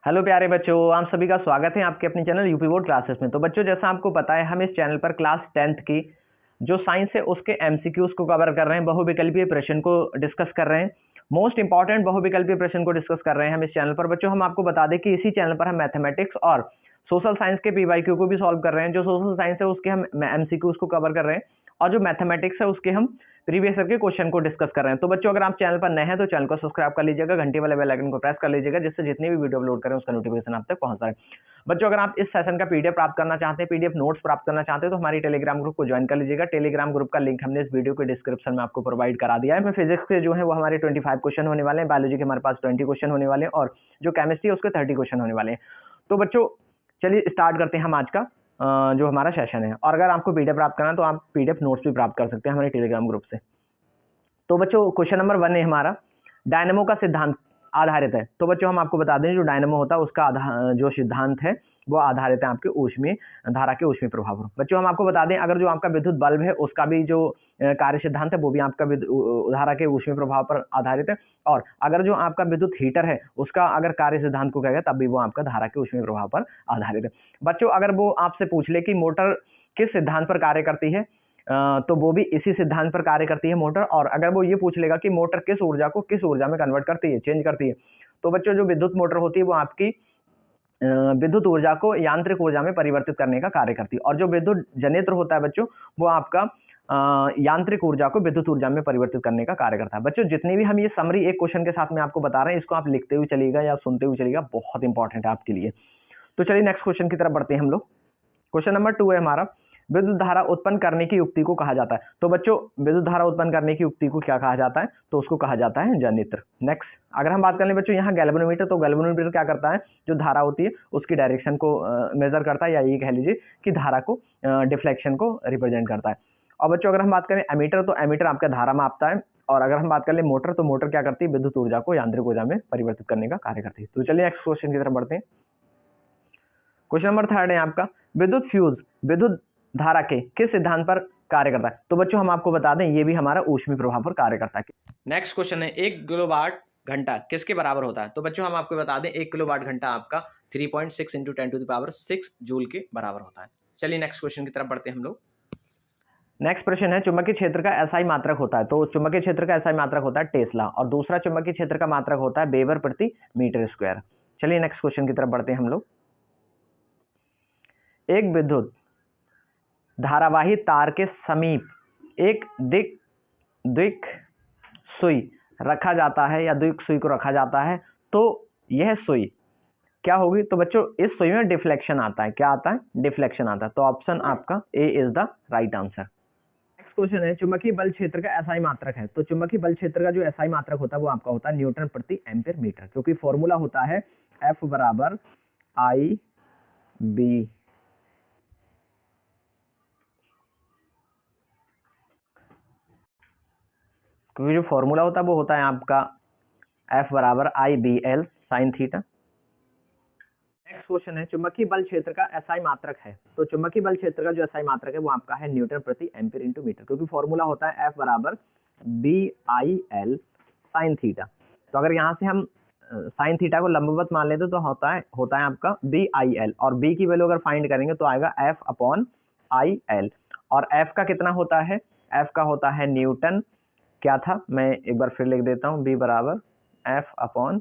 Hello प्यारे बच्चों, आप सभी का स्वागत है आपके अपने चैनल यूपी बोर्ड क्लासेस में। तो बच्चों, जैसा आपको पता है, हम इस चैनल पर क्लास 10th की जो साइंस है उसके एमसीक्यूज को कवर कर रहे हैं, बहुविकल्पीय प्रश्न को डिस्कस कर रहे हैं। मोस्ट इंपॉर्टेंट बहुविकल्पीय प्रश्न को डिस्कस कर रहे हैं हम इस चैनल पर। बच्चों, हम आपको बता दें कि इसी चैनल पर हम मैथमेटिक्स और सोशल साइंस के पीवाईक्यू को भी सॉल्व कर रहे हैं। जो सोशल साइंस है उसके हम एमसीक्यूज को कवर कर रहे हैं और जो मैथमेटिक्स है उसके हम प्रीवियस ईयर के क्वेश्चन को डिस्कस कर रहे हैं। तो बच्चों, अगर आप चैनल पर नए हैं तो चैनल को सब्सक्राइब कर लीजिएगा, घंटे वाले बेल आइकन को प्रेस कर लीजिएगा, जिससे जितनी भी वीडियो अपलोड करें उसका नोटिफिकेशन आप तक पहुंचता है। बच्चों, अगर आप इस सेशन का पीडीएफ प्राप्त करना चाहते हैं, पीडीएफ नोट्स प्राप्त करना चाहते हैं, तो हमारी टेलीग्राम ग्रुप को ज्वाइन कर लीजिएगा। टेलीग्राम ग्रुप का लिंक हमने इस वीडियो के डिस्क्रिप्शन में आपको प्रोवाइड करा दिया है। फिजिक्स के जो है वो हमारे 25 क्वेश्चन होने वाले हैं, बायोलॉजी के हमारे पास 20 क्वेश्चन होने वाले हैं और जो केमिस्ट्री है उसके 30 क्वेश्चन होने वाले हैं। तो बच्चों, चलिए स्टार्ट करते हैं हम आज का जो हमारा सेशन है। और अगर आपको पीडीएफ प्राप्त करना है तो आप पीडीएफ नोट्स भी प्राप्त कर सकते हैं हमारे टेलीग्राम ग्रुप से। तो बच्चों, क्वेश्चन नंबर 1 है हमारा, डायनेमो का सिद्धांत आधारित है। तो बच्चों, हम आपको बता दें जो डायनेमो होता है उसका जो सिद्धांत है वो आधारित है आपके ऊष्मीय धारा के ऊष्मीय प्रभाव पर। बच्चों, हम आपको बता दें अगर जो आपका विद्युत बल्ब है उसका भी जो कार्य सिद्धांत है वो भी आपका धारा के ऊष्मीय प्रभाव पर आधारित है। और अगर जो आपका विद्युत हीटर है उसका अगर कार्य सिद्धांत को कहेगा तब भी वो आपका धारा के ऊष्मीय प्रभाव पर आधारित है। बच्चों, अगर वो आपसे पूछ ले कि मोटर किस सिद्धांत पर कार्य करती है तो वो भी इसी सिद्धांत पर कार्य करती है मोटर। और अगर वो ये पूछ लेगा कि मोटर किस ऊर्जा को किस ऊर्जा में कन्वर्ट करती है, चेंज करती है, तो बच्चों जो विद्युत मोटर होती है वो आपकी विद्युत ऊर्जा को यांत्रिक ऊर्जा में परिवर्तित करने का कार्य करती है। और जो विद्युत जनरेटर होता है बच्चों, वो आपका यांत्रिक ऊर्जा को विद्युत ऊर्जा में परिवर्तित करने का कार्य करता है। बच्चों, जितनी भी हम ये समरी एक क्वेश्चन के साथ में आपको बता रहे हैं, इसको आप लिखते हुए चलिएगा या सुनते हुए चलिएगा, बहुत इंपॉर्टेंट है आपके लिए। तो चलिए नेक्स्ट क्वेश्चन की तरफ बढ़ते हैं हम लोग। क्वेश्चन नंबर 2 है हमारा, विद्युत धारा उत्पन्न करने की युक्ति को कहा जाता है। तो बच्चों, विद्युत धारा उत्पन्न करने की युक्ति को क्या कहा जाता है? तो उसको कहा जाता है जनित्र। नेक्स्ट, अगर हम बात कर लें बच्चों यहाँ गैल्वेनोमीटर, तो गैल्वेनोमीटर क्या करता है, जो धारा होती है उसकी डायरेक्शन को मेजर करता है, या ये कह लीजिए कि धारा को डिफ्लेक्शन को रिप्रेजेंट करता है। और बच्चों, अगर हम बात करें एमीटर, तो एमीटर आपका धारा मापता है। और अगर हम बात कर ले मोटर, तो मोटर क्या करती है, विद्युत ऊर्जा को यांत्रिक ऊर्जा में परिवर्तित करने का कार्य करती है। तो चलिए नेक्स्ट क्वेश्चन की तरफ बढ़ते हैं। क्वेश्चन नंबर 3 है आपका, विद्युत फ्यूज विद्युत धारा के किस सिद्धांत पर कार्य करता है? तो बच्चों, हम आपको बता दें ये भी हमारा ऊष्मीय प्रभाव पर कार्य करता है। नेक्स्ट क्वेश्चन है, 1 किलोवाट घंटा किसके बराबर होता है? तो बच्चों, हम आपको बता दें 1 किलोवाट घंटा आपका 3.6 × 10⁻6 जूल के बराबर होता है। चलिए नेक्स्ट क्वेश्चन की तरफ बढ़ते हैं हम लोग। नेक्स्ट प्रश्न है, चुंबकीय क्षेत्र का एसआई मात्रक होता है। तो चुंबकीय क्षेत्र का एसआई मात्रक होता है टेस्ला, और दूसरा चुंबकीय क्षेत्र का मात्रक होता है वेबर प्रति मीटर स्क्वायर। चलिए नेक्स्ट क्वेश्चन की तरफ बढ़ते हैं हम लोग। एक विद्युत धारावाही तार के समीप एक द्विक सुई रखा जाता है या द्विक सुई को रखा जाता है, तो यह सुई क्या होगी? तो बच्चों, इस सुई में डिफ्लेक्शन आता है। क्या आता है? डिफ्लेक्शन आता है। तो ऑप्शन आपका A is the right answer. Next question है, चुंबकीय बल क्षेत्र का एसआई मात्रक है। तो चुंबकीय बल क्षेत्र का जो एसआई मात्रक होता है वो आपका होता है न्यूटन प्रति एम्पीयर मीटर, क्योंकि फॉर्मूला होता है F बराबर आई बी क्योंकि जो फॉर्मूला होता है वो होता है आपका F बराबर I B L sine theta. Next question है, चुंबकीय बल क्षेत्र का एसआई मात्रक है। तो चुंबकीय बल क्षेत्र का जो एसआई मात्रक है वो आपका है न्यूटन प्रति एम्पीयर इंटू मीटर, क्योंकि फॉर्मूला होता है F बराबर B I L sine theta. तो अगर यहाँ से हम साइन थीटा को लंबवत मान लेते तो होता है आपका बी आई एल, और बी की वैल्यू अगर फाइंड करेंगे तो आएगा F अपॉन आई एल। और F का कितना होता है? F का होता है न्यूटन। क्या था, मैं एक बार फिर लिख देता हूँ, बी बराबर F upon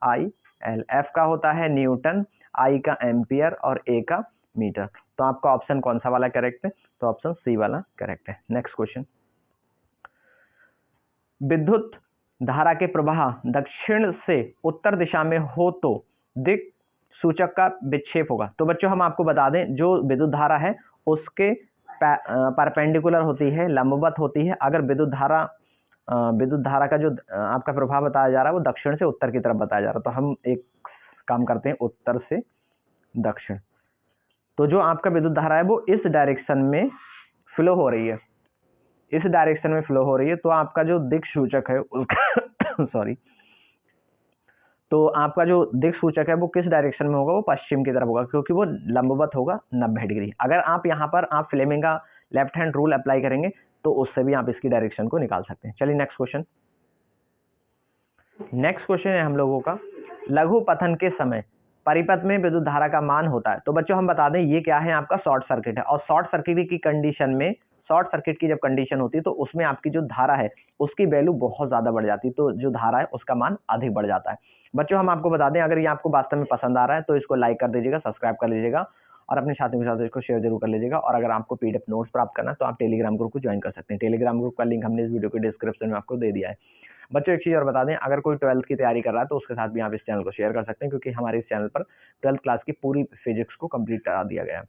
I L. F का होता है न्यूटन, आई का एम्पियर और ए का मीटर। तो आपका ऑप्शन कौन सा वाला करेक्ट है? तो ऑप्शन सी वाला करेक्ट है। नेक्स्ट क्वेश्चन, विद्युत धारा के प्रवाह दक्षिण से उत्तर दिशा में हो तो दिक सूचक का विक्षेप होगा। तो बच्चों, हम आपको बता दें जो विद्युत धारा है उसके परपेंडिकुलर होती है, लंबवत होती है। अगर विद्युत धारा का जो आपका प्रभाव बताया जा रहा है वो दक्षिण से उत्तर की तरफ बताया जा रहा है, तो हम एक काम करते हैं, उत्तर से दक्षिण। तो जो आपका विद्युत धारा है वो इस डायरेक्शन में फ्लो हो रही है, इस डायरेक्शन में फ्लो हो रही है। तो आपका जो दिक सूचक है उसका सॉरी, तो आपका जो दिक सूचक है वो किस डायरेक्शन में होगा? वो पश्चिम की तरफ होगा, क्योंकि वो लंबवत होगा 90 डिग्री। अगर आप यहाँ पर आप फ्लेमिंग का लेफ्ट हैंड रूल अप्लाई करेंगे तो उससे भी आप इसकी डायरेक्शन को निकाल सकते हैं। चलिए नेक्स्ट क्वेश्चन। नेक्स्ट क्वेश्चन है हम लोगों का, लघु पतन के समय परिपथ में विद्युत धारा का मान होता है। तो बच्चों हम बता दें ये क्या है, आपका शॉर्ट सर्किट है, और शॉर्ट सर्किट की कंडीशन में, शॉर्ट सर्किट की जब कंडीशन होती है तो उसमें आपकी जो धारा है उसकी वैल्यू बहुत ज्यादा बढ़ जाती है, तो जो धारा है उसका मान अधिक बढ़ जाता है। बच्चों हम आपको बता दें, अगर ये आपको वास्तव में पसंद आ रहा है तो इसको लाइक कर दीजिएगा, सब्सक्राइब कर लीजिएगा और अपने साथियों के साथ इसको शेयर जरूर कर लीजिएगा। और अगर आपको पीडीएफ नोट्स प्राप्त करना है तो आप टेलीग्राम ग्रुप को ज्वाइन कर सकते हैं। टेलीग्राम ग्रुप का लिंक हमने इस वीडियो के डिस्क्रिप्शन में आपको दे दिया है। बच्चों एक चीज और बता दें, अगर कोई 12th की तैयारी कर रहा है तो उसके साथ भी आप इस चैनल को शेयर कर सकते हैं, क्योंकि हमारे इस चैनल पर 12th क्लास की पूरी फिजिक्स को कंप्लीट करा दिया गया है।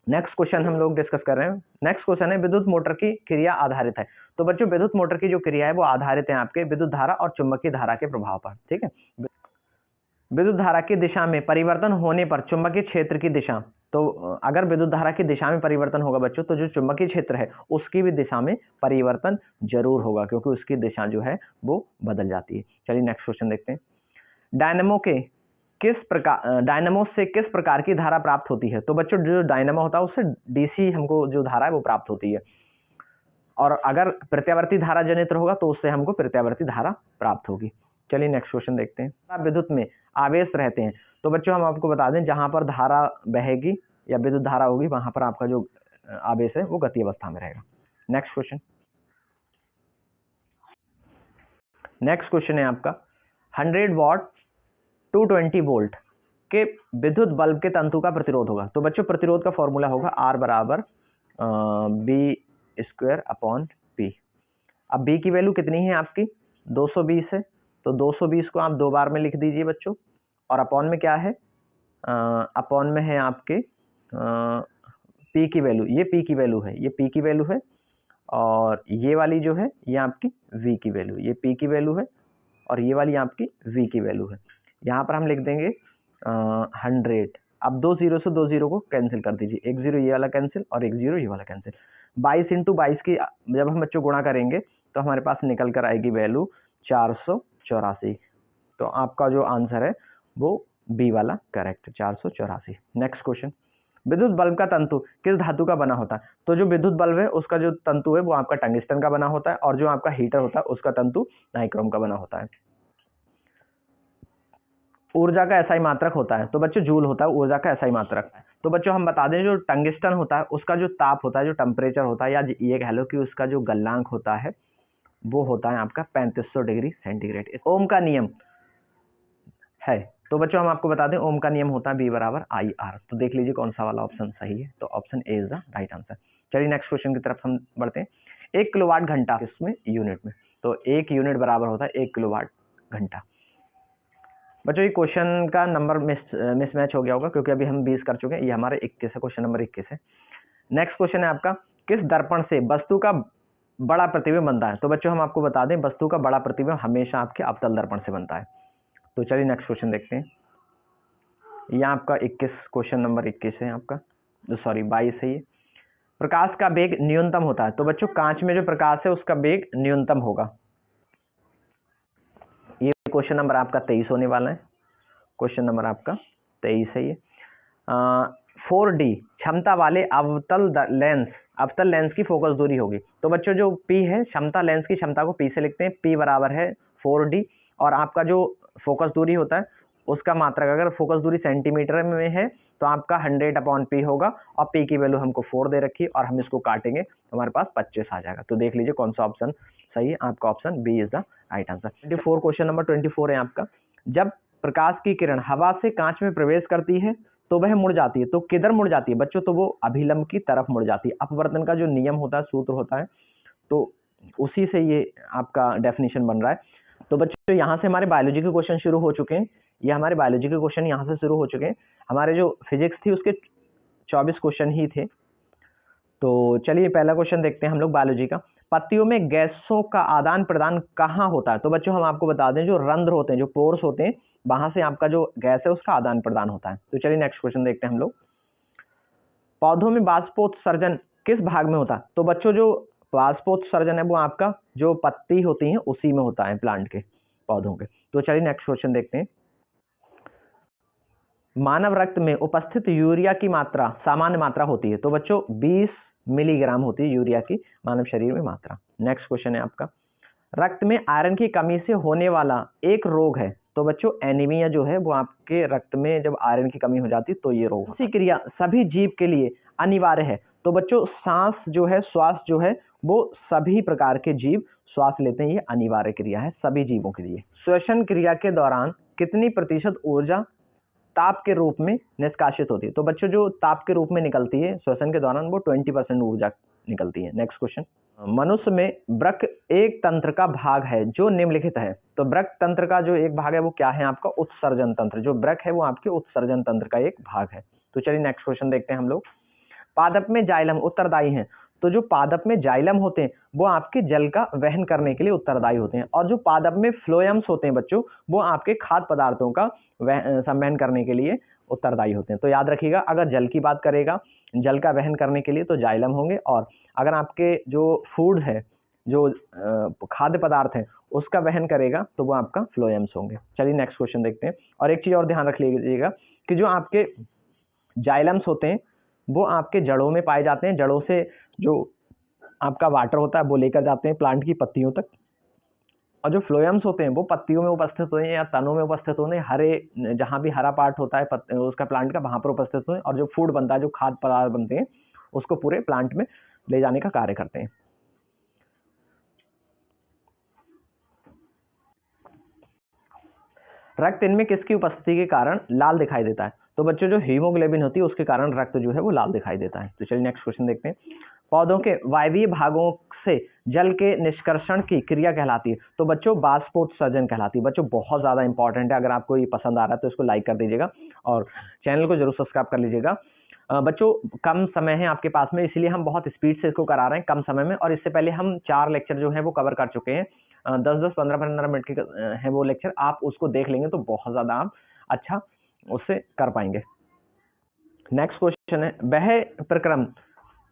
नेक्स्ट क्वेश्चन हम लोग डिस्कस कर रहे हैं। नेक्स्ट क्वेश्चन है विद्युत मोटर की क्रिया आधारित है। तो बच्चों विद्युत मोटर की जो क्रिया है वो आधारित है आपके विद्युत धारा और चुंबकीय धारा के प्रभाव पर। ठीक है, विद्युत धारा की दिशा में परिवर्तन होने पर चुंबकीय क्षेत्र की दिशा, तो अगर विद्युत धारा की दिशा में परिवर्तन होगा बच्चों तो जो चुंबकीय क्षेत्र है उसकी भी दिशा में परिवर्तन जरूर होगा, क्योंकि उसकी दिशा जो है वो बदल जाती है। चलिए नेक्स्ट क्वेश्चन देखते हैं। डायनेमो से किस प्रकार की धारा प्राप्त होती है। तो बच्चों जो डायनेमो होता है उससे डीसी हमको जो धारा है वो प्राप्त होती है, और अगर प्रत्यावर्ती धारा जनित्र होगा तो उससे हमको प्रत्यावर्ती धारा प्राप्त होगी। चलिए नेक्स्ट क्वेश्चन देखते हैं। विद्युत में आवेश रहते हैं। तो बच्चों हम आपको बता दें, जहां पर धारा बहेगी या विद्युत धारा होगी वहां पर आपका जो आवेश है वो गति अवस्था में रहेगा। नेक्स्ट क्वेश्चन, नेक्स्ट क्वेश्चन है आपका 100 वॉट 220 वोल्ट के विद्युत बल्ब के तंतु का प्रतिरोध होगा। तो बच्चों प्रतिरोध का फॉर्मूला होगा R बराबर B²/P। अब B की वैल्यू कितनी है आपकी 220 है, तो 220 को आप 2 बार में लिख दीजिए बच्चों, और अपॉन में क्या है, अपॉन में है आपके P की वैल्यू, ये P की वैल्यू है, ये P की वैल्यू है, और ये वाली जो है ये आपकी V की वैल्यू, ये P की वैल्यू है, और ये वाली आपकी V की वैल्यू है। यहाँ पर हम लिख देंगे 100। अब 2 0 से 2 0 को कैंसिल कर दीजिए, 1 0 ये वाला कैंसिल और 1 0 ये वाला कैंसिल। 22 × 22 की जब हम बच्चों गुणा करेंगे तो हमारे पास निकल कर आएगी वैल्यू 484। तो आपका जो आंसर है वो बी वाला करेक्ट, 484। नेक्स्ट क्वेश्चन, विद्युत बल्ब का तंतु किस धातु का बना होता है। तो जो विद्युत बल्ब है उसका जो तंतु है वो आपका टंगस्टन का बना होता है, और जो आपका हीटर होता है उसका तंतु नाइक्रोम का बना होता है। ऊर्जा का एसआई मात्रक होता है। तो बच्चों जूल होता है ऊर्जा का एसआई मात्रक। तो बच्चों हम बता दें, जो टंगस्टन होता है उसका जो ताप होता है, जो टेम्परेचर होता है, या ये कह लो कि उसका जो गलनांक होता है वो होता है आपका 3500 डिग्री सेंटीग्रेड। ओम का नियम है। तो बच्चों हम आपको बता दें ओम का नियम होता है B बराबर IR। तो देख लीजिए कौन सा वाला ऑप्शन सही है, तो option A is the right answer. चलिए नेक्स्ट क्वेश्चन की तरफ हम बढ़ते हैं। 1 किलोवाट घंटा इसमें यूनिट में, तो 1 यूनिट बराबर होता है 1 किलोवाट घंटा। बच्चों ये क्वेश्चन का नंबर मिसमैच हो गया होगा, क्योंकि अभी हम 20 कर चुके हैं, ये हमारे 21 है, क्वेश्चन नंबर 21 है। नेक्स्ट क्वेश्चन है आपका, किस दर्पण से वस्तु का बड़ा प्रतिबिंब बनता है। तो बच्चों हम आपको बता दें वस्तु का बड़ा प्रतिबिंब हमेशा आपके अवतल दर्पण से बनता है। तो चलिए नेक्स्ट क्वेश्चन देखते हैं। यह आपका 21 क्वेश्चन नंबर 21 है आपका, सॉरी 22 है ये। प्रकाश का वेग न्यूनतम होता है। तो बच्चों कांच में जो प्रकाश है उसका वेग न्यूनतम होगा। ये क्वेश्चन नंबर आपका 23 होने वाला है, क्वेश्चन नंबर आपका 23 है ये। 4D क्षमता वाले अवतल लेंस की फोकस दूरी होगी। तो बच्चों जो P है क्षमता, लेंस की क्षमता को P से लिखते हैं, P बराबर है 4D, और आपका जो फोकस दूरी होता है उसका मात्रक, अगर फोकस दूरी सेंटीमीटर में है तो आपका 100/P होगा, और P की वैल्यू हमको 4 दे रखी है, और हम इसको काटेंगे तो हमारे पास 25 आ जाएगा। तो देख लीजिए कौन सा ऑप्शन सही है, आपका option B is the right answer. 24 question number 24 है आपका, जब प्रकाश की किरण हवा से कांच में प्रवेश करती है तो वह मुड़ जाती है। तो किधर मुड़ जाती है बच्चों, तो वो अभिलंब की तरफ मुड़ जाती है। अपवर्तन का जो नियम होता है, सूत्र होता है, तो उसी से ये आपका डेफिनेशन बन रहा है। तो बच्चों यहाँ से हमारे बायोलॉजी के क्वेश्चन शुरू हो चुके हैं, ये हमारे बायोलॉजी के क्वेश्चन यहाँ से शुरू हो चुके हैं। हमारे जो फिजिक्स थी उसके 24 क्वेश्चन ही थे। तो चलिए पहला क्वेश्चन देखते हैं हम लोग बायोलॉजी का। पत्तियों में गैसों का आदान प्रदान कहाँ होता है। तो बच्चों हम आपको बता दें, जो रंध्र होते हैं, जो पोर्स होते हैं, वहां से आपका जो गैस है उसका आदान प्रदान होता है। तो चलिए नेक्स्ट क्वेश्चन देखते हैं हम लोग। पौधों में बाष्पोत्सर्जन किस भाग में होता है। तो बच्चों जो बाष्पोत्सर्जन है वो आपका जो पत्ती होती है उसी में होता है, प्लांट के, पौधों के। तो चलिए नेक्स्ट क्वेश्चन देखते हैं। मानव रक्त में उपस्थित यूरिया की मात्रा सामान्य मात्रा होती है। तो बच्चों 20 मिलीग्राम होती है यूरिया की मानव शरीर में मात्रा। नेक्स्ट क्वेश्चन है आपका, रक्त में आयरन की कमी से होने वाला एक रोग है। तो बच्चों एनीमिया जो है वो आपके रक्त में जब आयरन की कमी हो जाती है तो ये रोग होता है। क्रिया सभी जीव के लिए अनिवार्य है। तो बच्चों सांस जो है, श्वास जो है, वो सभी प्रकार के जीव श्वास लेते हैं, ये अनिवार्य क्रिया है सभी जीवों के लिए। श्वसन क्रिया के दौरान कितनी प्रतिशत ऊर्जा ताप के रूप में निष्कासित होती है? तो बच्चों जो ताप के रूप में निकलती है श्वसन के दौरान वो 20% ऊर्जा निकलती है। नेक्स्ट क्वेश्चन, मनुष्य में वृक्क एक तंत्र का भाग है जो निम्नलिखित है। तो वृक्क तंत्र का जो एक भाग है वो क्या है? आपका उत्सर्जन तंत्र। जो वृक्क है वो आपके उत्सर्जन तंत्र का एक भाग है। तो चलिए नेक्स्ट क्वेश्चन देखते हैं हम लोग। पादप में जाइलम उत्तरदायी हैं। तो जो पादप में जाइलम होते हैं वो आपके जल का वहन करने के लिए उत्तरदायी होते हैं, और जो पादप में फ्लोएम्स होते हैं बच्चों वो आपके खाद्य पदार्थों का संवहन करने के लिए उत्तरदायी होते हैं। तो याद रखिएगा, अगर जल की बात करेगा, जल का वहन करने के लिए तो जाइलम होंगे, और अगर आपके जो फूड है, जो खाद्य पदार्थ है उसका वहन करेगा तो वो आपका फ्लोएम्स होंगे। चलिए नेक्स्ट क्वेश्चन देखते हैं। और एक चीज और ध्यान रख लीजिएगा कि जो आपके जाइलम्स होते हैं वो आपके जड़ों में पाए जाते हैं। जड़ों से जो आपका वाटर होता है वो लेकर जाते हैं प्लांट की पत्तियों तक, और जो फ्लोएम्स होते हैं वो पत्तियों में उपस्थित होते हैं या तनों में उपस्थित होते हैं, हरे जहाँ भी हरा पार्ट होता है उसका प्लांट का वहाँ पर उपस्थित होते हैं, और जो फूड बनता है, जो खाद्य पदार्थ बनते हैं उसको पूरे प्लांट में ले जाने का कार्य करते हैं। रक्त इनमें किसकी उपस्थिति के कारण लाल दिखाई देता है? तो बच्चों जो हीमोग्लोबिन होती है उसके कारण रक्त जो है वो लाल दिखाई देता है। तो चलिए नेक्स्ट क्वेश्चन देखते हैं। पौधों के वायवीय भागों से जल के निष्कर्षण की क्रिया कहलाती है। तो बच्चों बाष्पोत्सर्जन कहलाती है। बच्चों बहुत ज़्यादा इंपॉर्टेंट है, अगर आपको ये पसंद आ रहा है तो इसको लाइक कर दीजिएगा और चैनल को जरूर सब्सक्राइब कर लीजिएगा। बच्चों कम समय है आपके पास में, इसलिए हम बहुत स्पीड से इसको करा रहे हैं कम समय में, और इससे पहले हम 4 लेक्चर जो है वो कवर कर चुके हैं। 10-10, 15-15 मिनट के है वो लेक्चर, आप उसको देख लेंगे तो बहुत ज़्यादा आप अच्छा उससे कर पाएंगे। नेक्स्ट क्वेश्चन है, वह प्रक्रम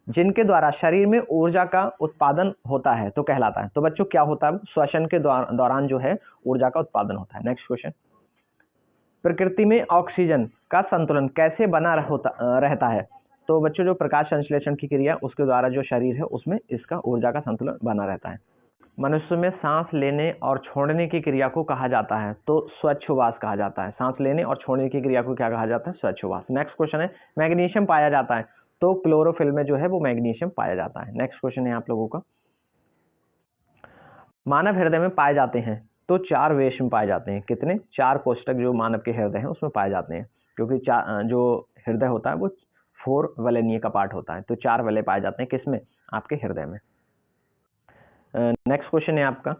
जिनके द्वारा शरीर में ऊर्जा का उत्पादन होता है तो कहलाता है। तो बच्चों क्या होता है? श्वसन के दौरान जो है ऊर्जा का उत्पादन होता है। नेक्स्ट क्वेश्चन, प्रकृति में ऑक्सीजन का संतुलन कैसे बना रहता है? तो बच्चों जो प्रकाश संश्लेषण की क्रिया उसके द्वारा जो शरीर है उसमें इसका ऊर्जा का संतुलन बना रहता है। मनुष्य में सांस लेने और छोड़ने की क्रिया को कहा जाता है तो स्वच्छवास कहा जाता है। सांस लेने और छोड़ने की क्रिया को क्या कहा जाता है? स्वच्छवास। नेक्स्ट क्वेश्चन है, मैग्नीशियम पाया जाता है तो क्लोरोफिल में जो है वो मैग्नीशियम पाया जाता है। नेक्स्ट क्वेश्चन है आप लोगों का, मानव हृदय में पाए जाते हैं तो 4 वेश में पाए जाते हैं। कितने? 4 कोष्ठक जो मानव के हृदय हैं उसमें पाए जाते हैं, क्योंकि जो हृदय होता है वो 4 वलनीय का पार्ट होता है, तो 4 वलय पाए जाते हैं किसमें? आपके हृदय में। नेक्स्ट क्वेश्चन है आपका,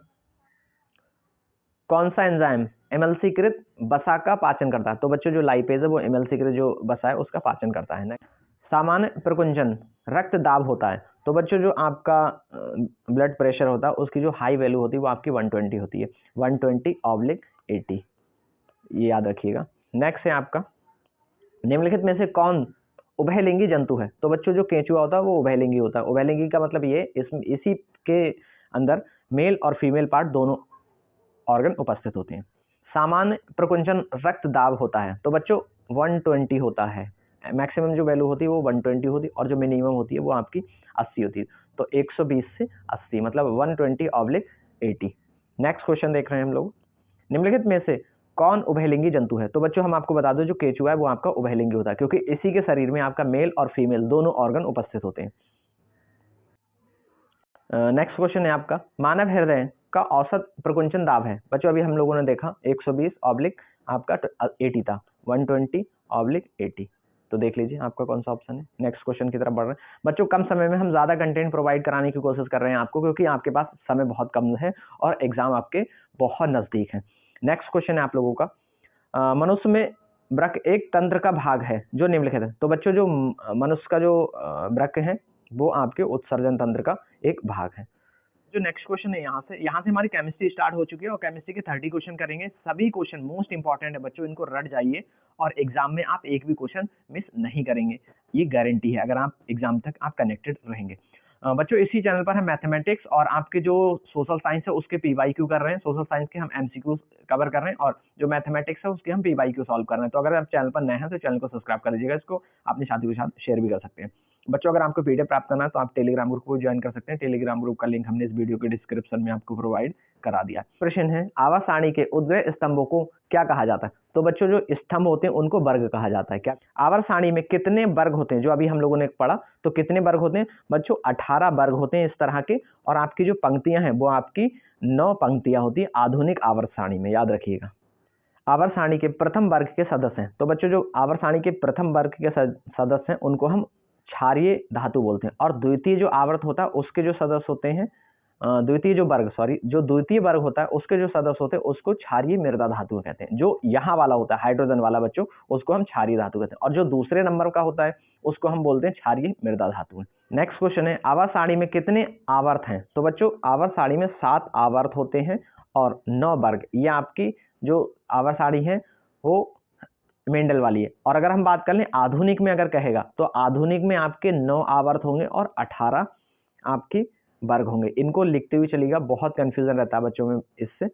कौन सा एंजाइम एमएलसीकृत वसा का पाचन करता है? तो बच्चों जो लाइपेज है वो एमएलसीकृत जो वसा है उसका पाचन करता है। सामान्य प्रकुंचन रक्त दाब होता है। तो बच्चों जो आपका ब्लड प्रेशर होता है उसकी जो हाई वैल्यू होती है वो आपकी 120 होती है, 120/80, ये याद रखिएगा। नेक्स्ट है आपका, निम्नलिखित में से कौन उभयलिंगी जंतु है? तो बच्चों जो केंचुआ होता है वो उभयलिंगी होता है। उभयलिंगी का मतलब ये इसी के अंदर मेल और फीमेल पार्ट दोनों ऑर्गन उपस्थित होते हैं। सामान्य प्रकुंचन रक्त दाब होता है तो बच्चों 120 होता है, मैक्सिमम जो वैल्यू होती है वो 120 होती है, और जो मिनिमम होती है वो आपकी 80 होती है। तो 120 से 80 मतलब 120/80। नेक्स्ट क्वेश्चन देख रहे हैं हम लोग, निम्नलिखित में से कौन उभयलिंगी जंतु है? तो बच्चों हम आपको बता दो जो केचुआ है वो आपका उभयलिंगी होता है, क्योंकि इसी के शरीर में आपका मेल और फीमेल दोनों ऑर्गन उपस्थित होते हैं। नेक्स्ट क्वेश्चन है आपका, मानव हृदय का औसत प्रकुंचन दाब है। बच्चों अभी हम लोगों ने देखा 120/ आपका 80 था, 120/80। तो देख लीजिए आपका कौन सा ऑप्शन है। नेक्स्ट क्वेश्चन की तरफ बढ़ रहे हैं। बच्चों कम समय में हम ज़्यादा कंटेंट प्रोवाइड कराने की कोशिश कर रहे हैं आपको, क्योंकि आपके पास समय बहुत कम है और एग्जाम आपके बहुत नज़दीक है। नेक्स्ट क्वेश्चन है आप लोगों का, मनुष्य में वृक्क एक तंत्र का भाग है जो निम्नलिखित है। तो बच्चों जो मनुष्य का जो वृक्क है वो आपके उत्सर्जन तंत्र का एक भाग है। जो नेक्स्ट क्वेश्चन है यहाँ से हमारी केमिस्ट्री स्टार्ट हो चुकी है और केमिस्ट्री के 30 क्वेश्चन करेंगे। सभी क्वेश्चन मोस्ट इंपॉर्टेंट है बच्चों, इनको रट जाइए और एग्जाम में आप एक भी क्वेश्चन मिस नहीं करेंगे, ये गारंटी है, अगर आप एग्जाम तक आप कनेक्टेड रहेंगे। बच्चों इसी चैनल पर हम मैथमेटिक्स और आपके जो सोशल साइंस है उसके पीवाईक्यू कर रहे हैं, सोशल साइंस के हम एमसीक्यू कवर कर रहे हैं, और जो मैथमेटिक्स है उसके हम पीवाईक्यू सॉल्व कर रहे हैं। तो अगर आप चैनल पर नए हैं तो चैनल को सब्सक्राइब कर लीजिएगा, इसको अपने साथियों के साथ शेयर भी कर सकते हैं। बच्चों अगर आपको पीडीएफ प्राप्त करना है तो आप टेलीग्राम ग्रुप को ज्वाइन कर सकते हैं। टेलीग्राम ग्रुप का लिंक हमने इस वीडियो के डिस्क्रिप्शन में आपको प्रोवाइड करा दिया। प्रश्न है, आवर्त सारणी के उद्वय स्तंभों को क्या कहा जाता है? तो बच्चों जो स्तंभ होते हैं उनको वर्ग कहा जाता है। क्या आवर्त सारणी में कितने वर्ग होते हैं? जो अभी हम लोगों ने पढ़ा, तो कितने वर्ग होते हैं बच्चों? 18 वर्ग होते हैं इस तरह के, और आपकी जो पंक्तियां हैं वो आपकी 9 पंक्तियां होती है आधुनिक आवर्त सारणी में, याद रखिएगा। आवर्त सारणी के प्रथम वर्ग के सदस्य हैं, तो बच्चों जो आवर्त सारणी के प्रथम वर्ग के सदस्य हैं उनको हम क्षारीय धातु बोलते हैं, और द्वितीय जो आवर्त होता है उसके जो सदस्य होते हैं, द्वितीय वर्ग होता है उसके जो सदस्य होते हैं उसको क्षारीय मृदा धातु कहते हैं। जो यहाँ वाला होता है हाइड्रोजन वाला बच्चों, उसको हम क्षारीय धातु कहते हैं, और जो दूसरे नंबर का होता है उसको हम बोलते हैं क्षारीय मृदा धातु। नेक्स्ट क्वेश्चन है, आवर्त सारणी में कितने आवर्त हैं? तो बच्चों आवर्त सारणी में 7 आवर्त होते हैं और 9 वर्ग। ये आपकी जो आवर्त सारणी है वो मेंडल वाली है। और अगर हम बात कर लें आधुनिक में, अगर कहेगा तो आधुनिक में आपके 9 आवर्त होंगे और 18 आपकी वर्ग होंगे। इनको लिखते हुए चलिएगा, बहुत कंफ्यूजन रहता है बच्चों में इससे।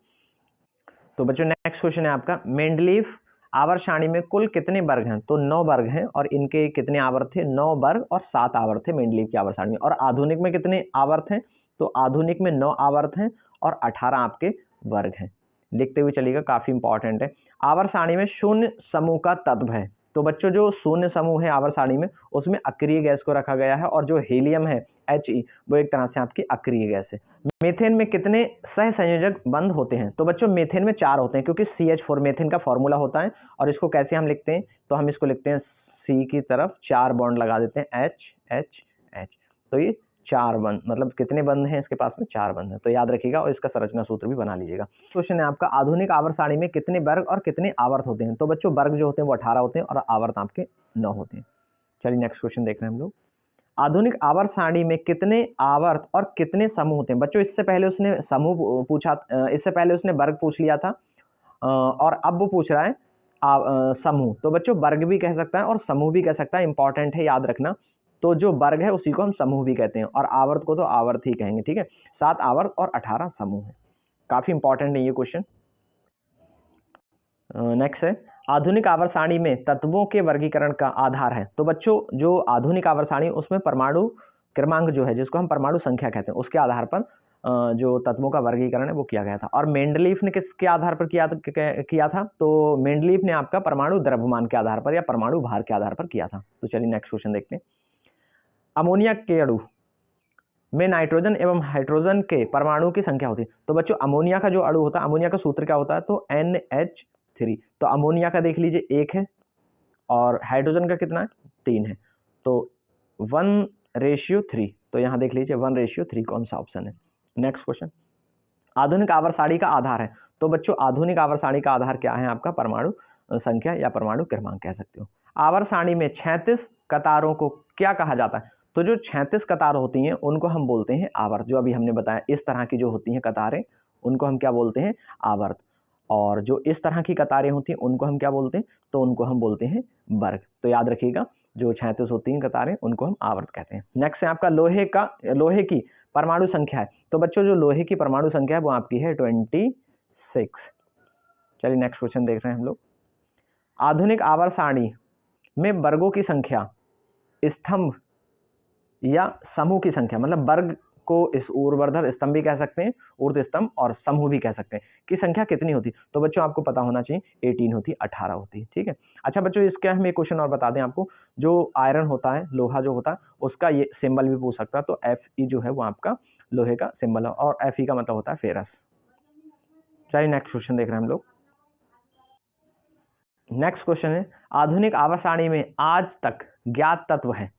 तो बच्चों नेक्स्ट क्वेश्चन है आपका, मेंडलीफ आवर्त सारणी में कुल कितने वर्ग हैं? तो 9 वर्ग हैं, और इनके कितने आवर्त थे? 9 वर्ग और 7 आवर्त थे मेंडलीफ की आवर्त सारणी में। और आधुनिक में कितने आवर्त हैं? तो आधुनिक में 9 आवर्त हैं और 18 आपके वर्ग हैं। लिखते हुए चलिएगा, काफी इंपॉर्टेंट है। आवर्त सारणी में शून्य समूह का तत्व है। तो बच्चों जो शून्य समूह है आवर्त सारणी में उसमें अक्रिय गैस को रखा गया है, और जो हीलियम है He वो एक तरह से आपकी अक्रिय गैस है। मीथेन में कितने सहसंयोजक बंध होते हैं? तो बच्चों मीथेन में 4 होते हैं, क्योंकि CH4 मीथेन का फॉर्मूला होता है। और इसको कैसे हम लिखते हैं? तो हम इसको लिखते हैं C की तरफ 4 बॉन्ड लगा देते हैं H। तो ये 4 बंध, मतलब कितने बंध हैं इसके पास में? 4 बंध है। तो याद रखिएगा और इसका संरचना सूत्र भी बना लीजिएगा। क्वेश्चन है आपका, आधुनिक आवर्त सारणी में कितने वर्ग और कितने आवर्त होते हैं? तो बच्चों वर्ग जो होते हैं वो 18 होते हैं और आवर्त आपके 9 होते हैं। चलिए नेक्स्ट क्वेश्चन देख रहे हैं हम लोग। आधुनिक आवर्त सारणी में कितने आवर्त और कितने समूह होते हैं? बच्चों इससे पहले उसने समूह पूछा, इससे पहले उसने वर्ग पूछ लिया था, और अब वो पूछ रहा है समूह। तो बच्चों वर्ग भी कह सकता है और समूह भी कह सकता है, इंपॉर्टेंट है याद रखना। तो जो वर्ग है उसी को हम समूह भी कहते हैं, और आवर्त को तो आवर्त ही कहेंगे, ठीक है। 7 आवर्त और 18 समूह है, काफी इंपॉर्टेंट है ये क्वेश्चन। नेक्स्ट है, आधुनिक आवर्त सारणी में तत्वों के वर्गीकरण का आधार है। तो बच्चों जो आधुनिक आवर्त सारणी उसमें परमाणु क्रमांक जो है, जिसको हम परमाणु संख्या कहते हैं, उसके आधार पर जो तत्वों का वर्गीकरण है वो किया गया था। और मेंडलीफ ने किसके आधार पर किया था? तो मेंडलीफ ने आपका परमाणु द्रव्यमान के आधार पर या परमाणु भार के आधार पर किया था। तो चलिए नेक्स्ट क्वेश्चन देखते हैं। अमोनिया के अणु में नाइट्रोजन एवं हाइड्रोजन के परमाणु की संख्या होती है। तो बच्चों अमोनिया का जो अणु होता है, अमोनिया का सूत्र क्या होता है? तो NH3। तो अमोनिया का देख लीजिए 1 है, और हाइड्रोजन का कितना है? 3 है, तो 1:3। तो यहाँ देख लीजिए 1:3 कौन सा ऑप्शन है। नेक्स्ट क्वेश्चन, आधुनिक आवर्त सारणी का आधार है। तो बच्चों आधुनिक आवर्त सारणी का आधार क्या है? आपका परमाणु संख्या या परमाणु क्रमांक कह सकते हो। आवर्त सारणी में 36 कतारों को क्या कहा जाता है? तो जो 36 कतार होती हैं उनको हम बोलते हैं आवर्त। जो अभी हमने बताया, इस तरह की जो होती हैं कतारें उनको हम क्या बोलते हैं? आवर्त। और जो इस तरह की कतारें होती हैं उनको हम क्या बोलते हैं? तो उनको हम बोलते हैं वर्ग। तो याद रखिएगा, जो 36 होती हैं कतारें उनको हम आवर्त कहते हैं। नेक्स्ट है आपका लोहे की परमाणु संख्या है। तो बच्चों जो लोहे की परमाणु संख्या है वो आपकी है 26। चलिए नेक्स्ट क्वेश्चन देख रहे हैं हम लोग। आधुनिक आवर्त सारणी में वर्गों की संख्या स्तंभ या समूह की संख्या, मतलब वर्ग को इस ऊर्ध्वाधर स्तंभ भी कह सकते हैं, ऊर्ध्व स्तंभ, और समूह भी कह सकते हैं, की संख्या कितनी होती? तो बच्चों आपको पता होना चाहिए 18 होती, 18 होती, ठीक है। अच्छा बच्चों इसके हम एक क्वेश्चन और बता दें आपको, जो आयरन होता है, लोहा जो होता है, उसका ये सिंबल भी पूछ सकता है। तो Fe जो है वो आपका लोहे का सिंबल है, और Fe का मतलब होता है फेरस। चलिए नेक्स्ट क्वेश्चन देख रहे हैं हम लोग। नेक्स्ट क्वेश्चन है, आधुनिक आवर्त सारणी में आज तक ज्ञात तत्व है।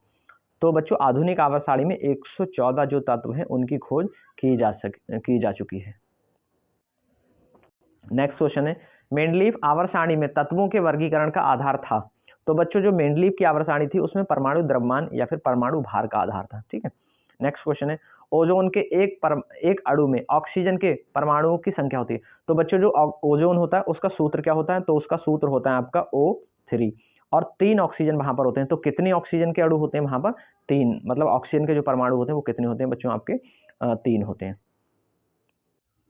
तो बच्चों आधुनिक आवर्त सारणी में 114 जो तत्व हैं उनकी खोज की जा चुकी है। नेक्स्ट क्वेश्चन है, मेंडलीफ आवर्त सारणी में तत्वों के वर्गीकरण का आधार था। तो बच्चों जो मेंडलीफ की आवर्त सारणी थी उसमें परमाणु द्रव्यमान या फिर परमाणु भार का आधार था, ठीक है। नेक्स्ट क्वेश्चन है, ओजोन के एक अणु में ऑक्सीजन के परमाणुओं की संख्या होती है। तो बच्चों जो ओजोन होता है उसका सूत्र क्या होता है? तो उसका सूत्र होता है आपका O3, और 3 ऑक्सीजन वहां पर होते हैं। तो कितने ऑक्सीजन के अणु होते हैं वहां पर? 3, मतलब ऑक्सीजन के जो परमाणु होते हैं वो कितने होते हैं बच्चों? आपके 3 होते हैं।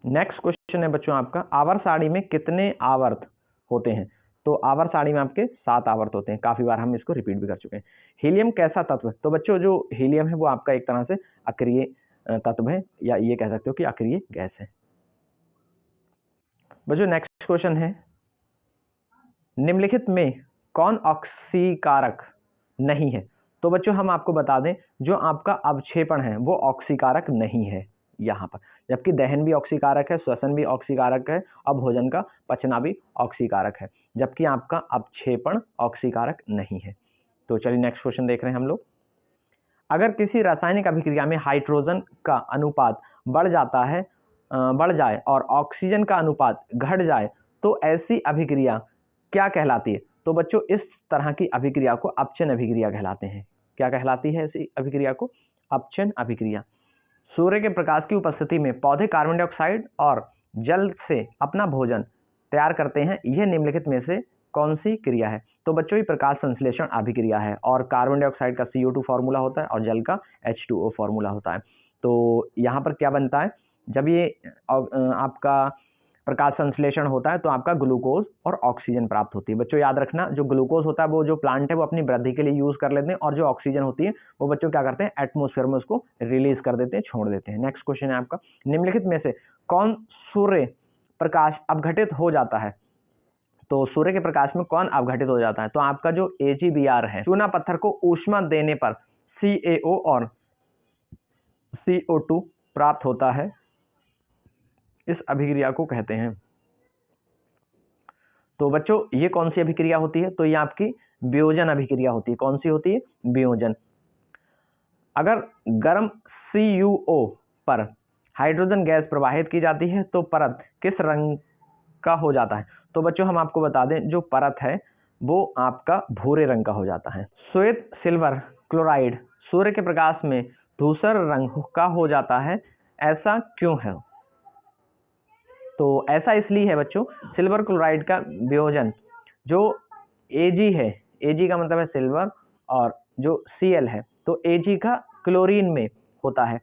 नेक्स्ट क्वेश्चन है बच्चों आपका, आवर्त सारणी में कितने आवर्त होते हैं? तो आवर्त सारणी में आपके 7 आवर्त होते हैं, काफी बार हम इसको रिपीट भी कर चुके हैं। हीलियम कैसा तत्व है? तो बच्चों जो हीलियम है वो आपका एक तरह से अक्रिय तत्व है, या ये कह सकते हो कि अक्रिय गैस है। बच्चों नेक्स्ट क्वेश्चन है, निम्नलिखित में कौन ऑक्सीकारक नहीं है? तो बच्चों हम आपको बता दें, जो आपका अवक्षेपण है वो ऑक्सीकारक नहीं है यहाँ पर, जबकि दहन भी ऑक्सीकारक है, श्वसन भी ऑक्सीकारक है, और भोजन का पचना भी ऑक्सीकारक है, जबकि आपका अवक्षेपण ऑक्सीकारक नहीं है। तो चलिए नेक्स्ट क्वेश्चन देख रहे हैं हम लोग। अगर किसी रासायनिक अभिक्रिया में हाइड्रोजन का अनुपात बढ़ जाए और ऑक्सीजन का अनुपात घट जाए तो ऐसी अभिक्रिया क्या कहलाती है? तो बच्चों इस तरह की अभिक्रिया को अपचयन अभिक्रिया कहलाते हैं। क्या कहलाती है ऐसी अभिक्रिया को? अपचयन अभिक्रिया। सूर्य के प्रकाश की उपस्थिति में पौधे कार्बन डाइऑक्साइड और जल से अपना भोजन तैयार करते हैं, यह निम्नलिखित में से कौन सी क्रिया है? तो बच्चों ये प्रकाश संश्लेषण अभिक्रिया है, और कार्बन डाइऑक्साइड का CO2 फॉर्मूला होता है और जल का H2O फॉर्मूला होता है। तो यहाँ पर क्या बनता है, जब ये आपका प्रकाश संश्लेषण होता है तो आपका ग्लूकोज और ऑक्सीजन प्राप्त होती है। बच्चों याद रखना, जो ग्लूकोज होता है वो जो प्लांट है वो अपनी वृद्धि के लिए यूज कर लेते हैं, और जो ऑक्सीजन होती है वो बच्चों क्या करते हैं, एटमोस्फेयर में उसको रिलीज कर देते हैं, छोड़ देते हैं। नेक्स्ट क्वेश्चन है आपका, निम्नलिखित में से कौन सूर्य प्रकाश अपघटित हो जाता है? तो सूर्य के प्रकाश में कौन अपघटित हो जाता है? तो आपका जो AgBr है, चूना पत्थर को ऊष्मा देने पर CaO और CO2 प्राप्त होता है, इस अभिक्रिया को कहते हैं। तो बच्चों ये कौन सी अभिक्रिया होती है? तो ये आपकी वियोजन अभिक्रिया होती है। कौन सी होती है? वियोजन। अगर गर्म CuO पर हाइड्रोजन गैस प्रवाहित की जाती है तो परत किस रंग का हो जाता है? तो बच्चों हम आपको बता दें, जो परत है वो आपका भूरे रंग का हो जाता है। श्वेत सिल्वर क्लोराइड सूर्य के प्रकाश में धूसर रंग का हो जाता है, ऐसा क्यों है? तो ऐसा इसलिए है बच्चों, सिल्वर क्लोराइड का वियोजन जो Ag है, Ag का मतलब है सिल्वर, और जो Cl है तो Ag का क्लोरीन में होता है,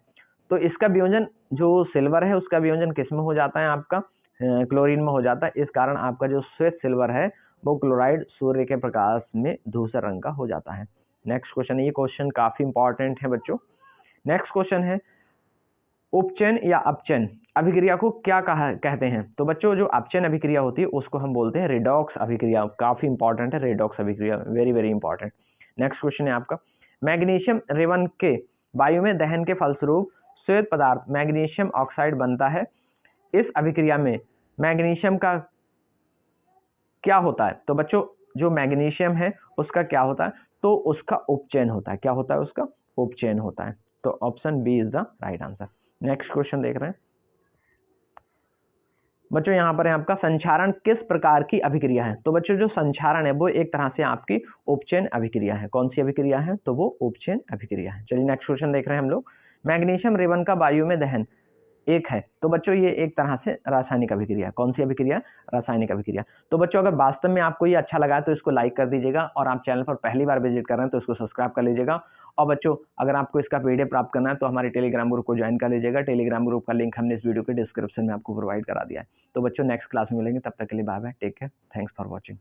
तो इसका वियोजन जो सिल्वर है उसका वियोजन किस में हो जाता है? आपका क्लोरीन में हो जाता है। इस कारण आपका जो श्वेत सिल्वर है वो क्लोराइड सूर्य के प्रकाश में धूसर रंग का हो जाता है। नेक्स्ट क्वेश्चन, ये क्वेश्चन काफी इंपॉर्टेंट है बच्चों। नेक्स्ट क्वेश्चन है, उपचयन या अपचयन अभिक्रिया को क्या कहते हैं? तो बच्चों जो अपचयन अभिक्रिया होती है उसको हम बोलते हैं रेडॉक्स अभिक्रिया। काफी इंपॉर्टेंट है रेडॉक्स अभिक्रिया, very very important. Next question है आपका, मैग्नीशियम रेवन के वायु में दहन के फलस्वरूप श्वेत पदार्थ मैग्नीशियम ऑक्साइड बनता है, इस अभिक्रिया में मैग्नीशियम का क्या होता है? तो बच्चों जो मैग्नीशियम है उसका क्या होता है? तो उसका उपचयन होता है। क्या होता है? उसका उपचयन होता है। तो option B is the right answer. Next question देख रहे हैं बच्चों, यहाँ पर है आपका, संक्षारण किस प्रकार की अभिक्रिया है? तो बच्चों जो संक्षारण है वो एक तरह से आपकी उपचयन अभिक्रिया है। कौन सी अभिक्रिया है? तो वो उपचयन अभिक्रिया है। चलिए नेक्स्ट क्वेश्चन देख रहे हैं हम लोग, मैग्नीशियम रेवन का वायु में दहन एक है, तो बच्चों ये एक तरह से रासायनिक अभिक्रिया। कौन सी अभिक्रिया? रासायनिक अभिक्रिया। तो बच्चों अगर वास्तव में आपको ये अच्छा लगा तो इसको लाइक कर दीजिएगा, और आप चैनल पर पहली बार विजिट कर रहे हैं तो इसको सब्सक्राइब कर लीजिएगा। और बच्चों अगर आपको इसका PDF प्राप्त करना है तो हमारे टेलीग्राम ग्रुप को ज्वाइन कर लीजिएगा। टेलीग्राम ग्रुप का लिंक हमने इस वीडियो के डिस्क्रिप्शन में आपको प्रोवाइड करा दिया है। तो बच्चों नेक्स्ट क्लास में मिलेंगे, तब तक के लिए bye bye, take care, thanks for watching.